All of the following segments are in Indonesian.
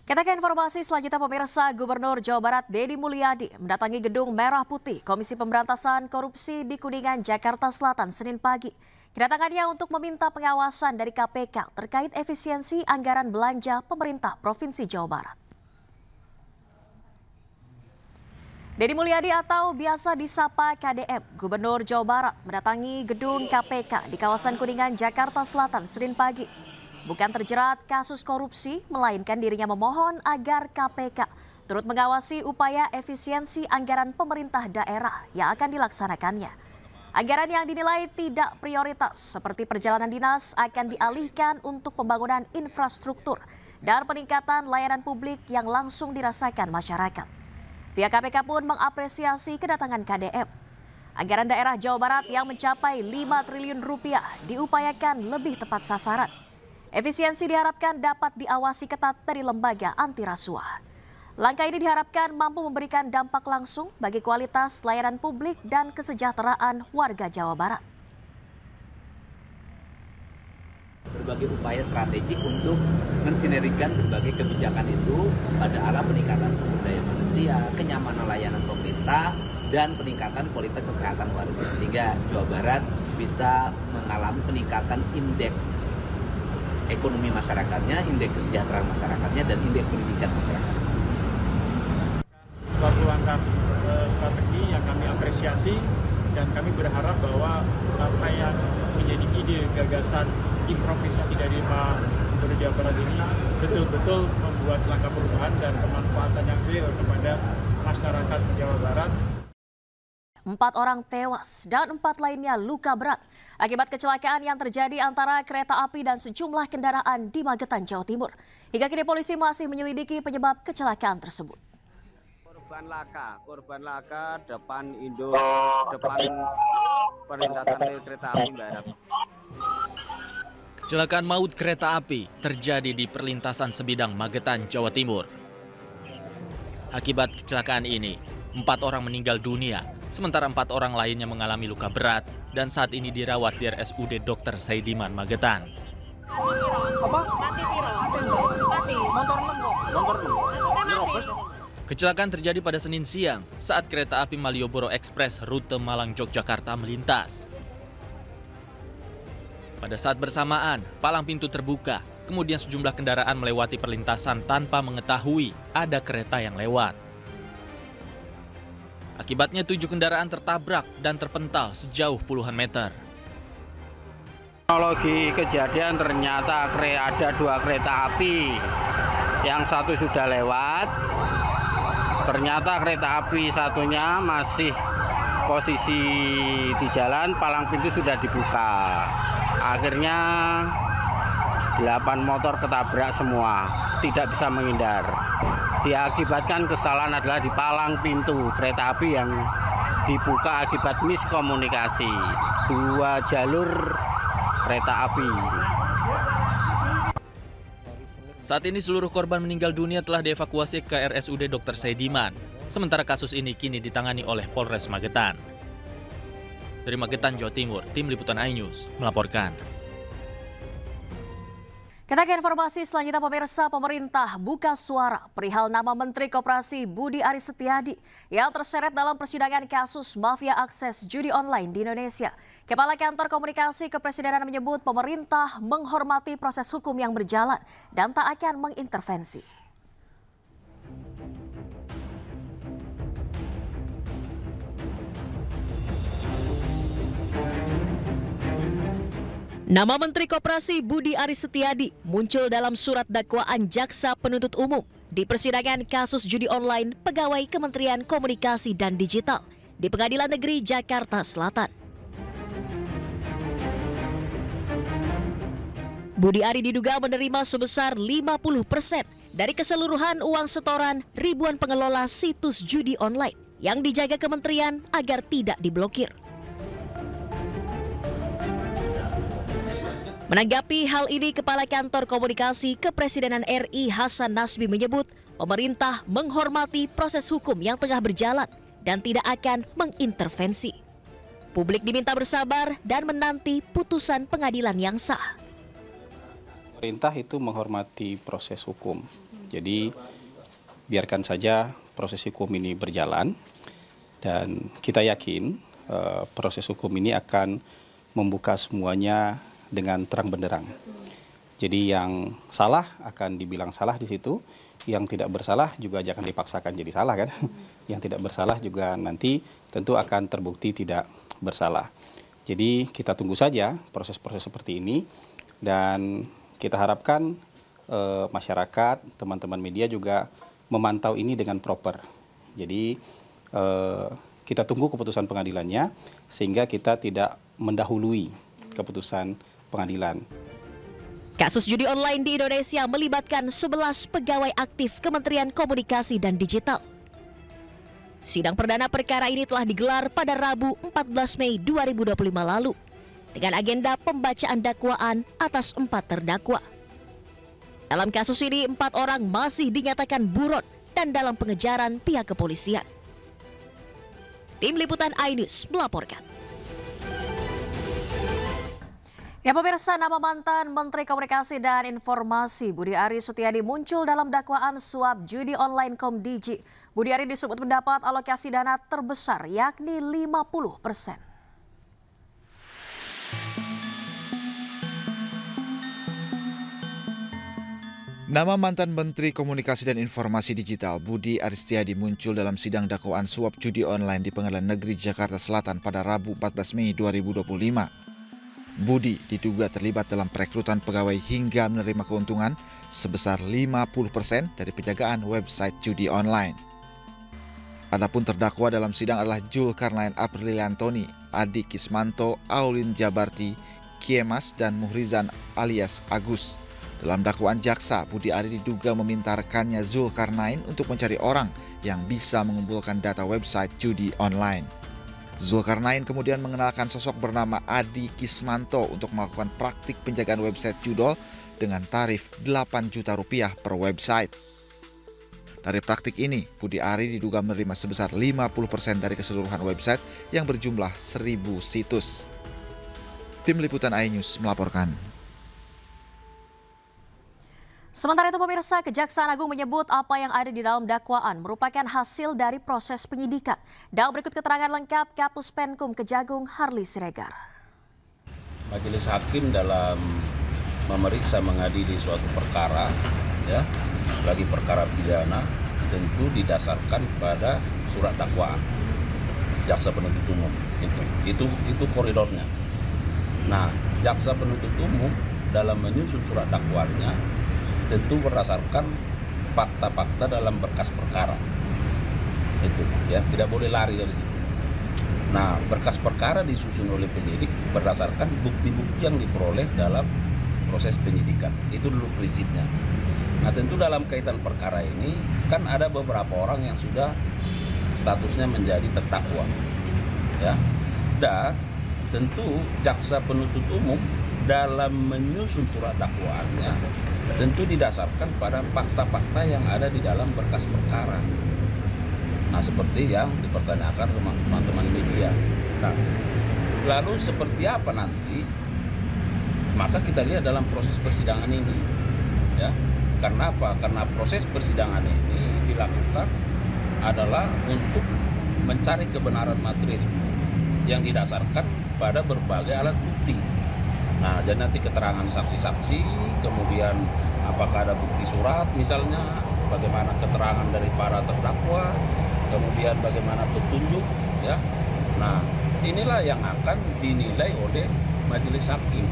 Kita ke informasi selanjutnya pemirsa, Gubernur Jawa Barat Deddy Mulyadi mendatangi Gedung Merah Putih Komisi Pemberantasan Korupsi di Kuningan, Jakarta Selatan, Senin pagi. Kedatangannya untuk meminta pengawasan dari KPK terkait efisiensi anggaran belanja pemerintah Provinsi Jawa Barat. Deddy Mulyadi atau biasa disapa KDM, Gubernur Jawa Barat mendatangi gedung KPK di kawasan Kuningan, Jakarta Selatan, Senin pagi. Bukan terjerat kasus korupsi, melainkan dirinya memohon agar KPK turut mengawasi upaya efisiensi anggaran pemerintah daerah yang akan dilaksanakannya. Anggaran yang dinilai tidak prioritas seperti perjalanan dinas akan dialihkan untuk pembangunan infrastruktur dan peningkatan layanan publik yang langsung dirasakan masyarakat. Pihak KPK pun mengapresiasi kedatangan KDM. Anggaran daerah Jawa Barat yang mencapai 5 triliun rupiah diupayakan lebih tepat sasaran. Efisiensi diharapkan dapat diawasi ketat dari lembaga anti rasuah. Langkah ini diharapkan mampu memberikan dampak langsung bagi kualitas layanan publik dan kesejahteraan warga Jawa Barat. Berbagai upaya strategik untuk mensinergikan berbagai kebijakan itu pada arah peningkatan sumber daya manusia, kenyamanan layanan pemerintah, dan peningkatan kualitas kesehatan warga. Sehingga Jawa Barat bisa mengalami peningkatan indeks ekonomi masyarakatnya, indeks kesejahteraan masyarakatnya, dan indeks pendidikan masyarakat. Suatu langkah strategi yang kami apresiasi dan kami berharap bahwa apa yang menjadi ide gagasan improvisasi dari Pak Gubernur Jawa Barat ini betul-betul membuat langkah perubahan dan kemanfaatan yang real kepada masyarakat Jawa Barat. 4 orang tewas dan 4 lainnya luka berat akibat kecelakaan yang terjadi antara kereta api dan sejumlah kendaraan di Magetan, Jawa Timur. Hingga kini polisi masih menyelidiki penyebab kecelakaan tersebut. Korban laka depan perlintasan rel kereta api Barat. Kecelakaan maut kereta api terjadi di perlintasan Sebidang, Magetan, Jawa Timur. Akibat kecelakaan ini, 4 orang meninggal dunia, sementara 4 orang lainnya mengalami luka berat dan saat ini dirawat di RSUD Dr. Saidiman, Magetan. Kecelakaan terjadi pada Senin siang saat kereta api Malioboro Express rute Malang Yogyakarta melintas. Pada saat bersamaan, palang pintu terbuka, kemudian sejumlah kendaraan melewati perlintasan tanpa mengetahui ada kereta yang lewat. Akibatnya 7 kendaraan tertabrak dan terpental sejauh puluhan meter. Kronologi kejadian ternyata ada 2 kereta api, yang satu sudah lewat. Ternyata kereta api satunya masih posisi di jalan, palang pintu sudah dibuka. Akhirnya 8 motor ketabrak semua, tidak bisa menghindar. Diakibatkan kesalahan adalah di palang pintu kereta api yang dibuka akibat miskomunikasi 2 jalur kereta api. Saat ini seluruh korban meninggal dunia telah dievakuasi ke RSUD Dr. Saidiman. Sementara kasus ini kini ditangani oleh Polres Magetan. Dari Magetan, Jawa Timur, Tim Liputan iNews melaporkan. Kita ke informasi selanjutnya pemirsa, pemerintah buka suara perihal nama Menteri Koperasi Budi Aris Setiadi yang terseret dalam persidangan kasus mafia akses judi online di Indonesia. Kepala Kantor Komunikasi Kepresidenan menyebut pemerintah menghormati proses hukum yang berjalan dan tak akan mengintervensi. Nama Menteri Koperasi Budi Aris Setiadi muncul dalam surat dakwaan Jaksa Penuntut Umum di persidangan kasus judi online pegawai Kementerian Komunikasi dan Digital di Pengadilan Negeri Jakarta Selatan. Budi Ari diduga menerima sebesar 50% dari keseluruhan uang setoran ribuan pengelola situs judi online yang dijaga kementerian agar tidak diblokir. Menanggapi hal ini, Kepala Kantor Komunikasi Kepresidenan RI Hasan Nasbi menyebut pemerintah menghormati proses hukum yang tengah berjalan dan tidak akan mengintervensi. Publik diminta bersabar dan menanti putusan pengadilan yang sah. Pemerintah itu menghormati proses hukum. Jadi biarkan saja proses hukum ini berjalan dan kita yakin proses hukum ini akan membuka semuanya dengan terang benderang. Jadi yang salah akan dibilang salah di situ, yang tidak bersalah juga jangan dipaksakan jadi salah kan. Yang tidak bersalah juga nanti tentu akan terbukti tidak bersalah. Jadi kita tunggu saja proses-proses seperti ini dan kita harapkan masyarakat, teman-teman media juga memantau ini dengan proper. Jadi kita tunggu keputusan pengadilannya sehingga kita tidak mendahului keputusan pengadilan. Kasus judi online di Indonesia melibatkan 11 pegawai aktif Kementerian Komunikasi dan Digital. Sidang perdana perkara ini telah digelar pada Rabu 14 Mei 2025 lalu dengan agenda pembacaan dakwaan atas 4 terdakwa. Dalam kasus ini 4 orang masih dinyatakan buron dan dalam pengejaran pihak kepolisian. Tim Liputan iNews melaporkan. Ya pemirsa, nama mantan Menteri Komunikasi dan Informasi Budi Aris Setiadi muncul dalam dakwaan suap judi online Komdiji. Budi Aris disebut mendapat alokasi dana terbesar yakni 50%. Nama mantan Menteri Komunikasi dan Informasi Digital Budi Aris Setiadi muncul dalam sidang dakwaan suap judi online di Pengadilan Negeri Jakarta Selatan pada Rabu 14 Mei 2025. Budi diduga terlibat dalam perekrutan pegawai hingga menerima keuntungan sebesar 50% dari penjagaan website judi online. Adapun terdakwa dalam sidang adalah Zulkarnain Apriliantoni, Adi Kismanto, Aulin Jabarti, Kiemas, dan Muhrizan alias Agus. Dalam dakwaan jaksa, Budi Ari diduga meminta rekannya Zulkarnain untuk mencari orang yang bisa mengumpulkan data website judi online. Zulkarnain kemudian mengenalkan sosok bernama Adi Kismanto untuk melakukan praktik penjagaan website judol dengan tarif Rp8 juta per website. Dari praktik ini, Budi Ari diduga menerima sebesar 50% dari keseluruhan website yang berjumlah 1.000 situs. Tim Liputan iNews melaporkan. Sementara itu pemirsa, Kejaksaan Agung menyebut apa yang ada di dalam dakwaan merupakan hasil dari proses penyidikan. Dan berikut keterangan lengkap Kapus Penkum Kejagung Harli Siregar. Majelis Hakim dalam memeriksa mengadili suatu perkara, ya, bagi perkara pidana tentu didasarkan pada surat dakwaan jaksa penuntut umum. Itu koridornya. Nah, jaksa penuntut umum dalam menyusun surat dakwaannya tentu berdasarkan fakta-fakta dalam berkas perkara. Itu ya, tidak boleh lari dari situ. Nah, berkas perkara disusun oleh penyidik berdasarkan bukti-bukti yang diperoleh dalam proses penyidikan. Itu dulu prinsipnya. Nah, tentu dalam kaitan perkara ini kan ada beberapa orang yang sudah statusnya menjadi terdakwa. Ya. Dan tentu jaksa penuntut umum dalam menyusun surat dakwaannya tentu didasarkan pada fakta-fakta yang ada di dalam berkas perkara. Nah, seperti yang dipertanyakan teman-teman media. Nah, lalu seperti apa nanti? Maka kita lihat dalam proses persidangan ini, ya. Karena apa? Karena proses persidangan ini dilakukan adalah untuk mencari kebenaran material yang didasarkan pada berbagai alat bukti. Nah, jadi nanti keterangan saksi-saksi, kemudian apakah ada bukti surat misalnya, bagaimana keterangan dari para terdakwa, kemudian bagaimana petunjuk, ya. Nah, inilah yang akan dinilai oleh majelis hakim.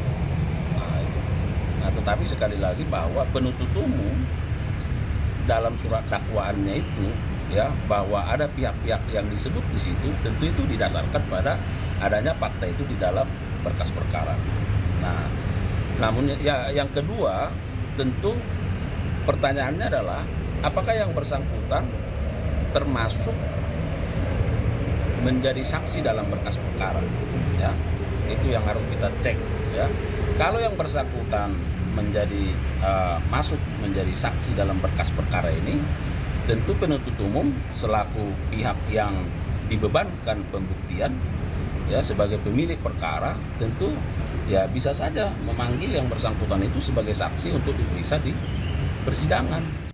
Nah, tetapi sekali lagi bahwa penuntut umum dalam surat dakwaannya itu, ya, bahwa ada pihak-pihak yang disebut di situ, tentu itu didasarkan pada adanya fakta itu di dalam berkas perkara. Nah, namun ya, yang kedua tentu pertanyaannya adalah apakah yang bersangkutan termasuk menjadi saksi dalam berkas perkara, ya. Itu yang harus kita cek, ya. Kalau yang bersangkutan menjadi masuk menjadi saksi dalam berkas perkara ini, tentu penuntut umum selaku pihak yang dibebankan pembuktian, ya, sebagai pemilik perkara tentu ya bisa saja memanggil yang bersangkutan itu sebagai saksi untuk diperiksa di persidangan.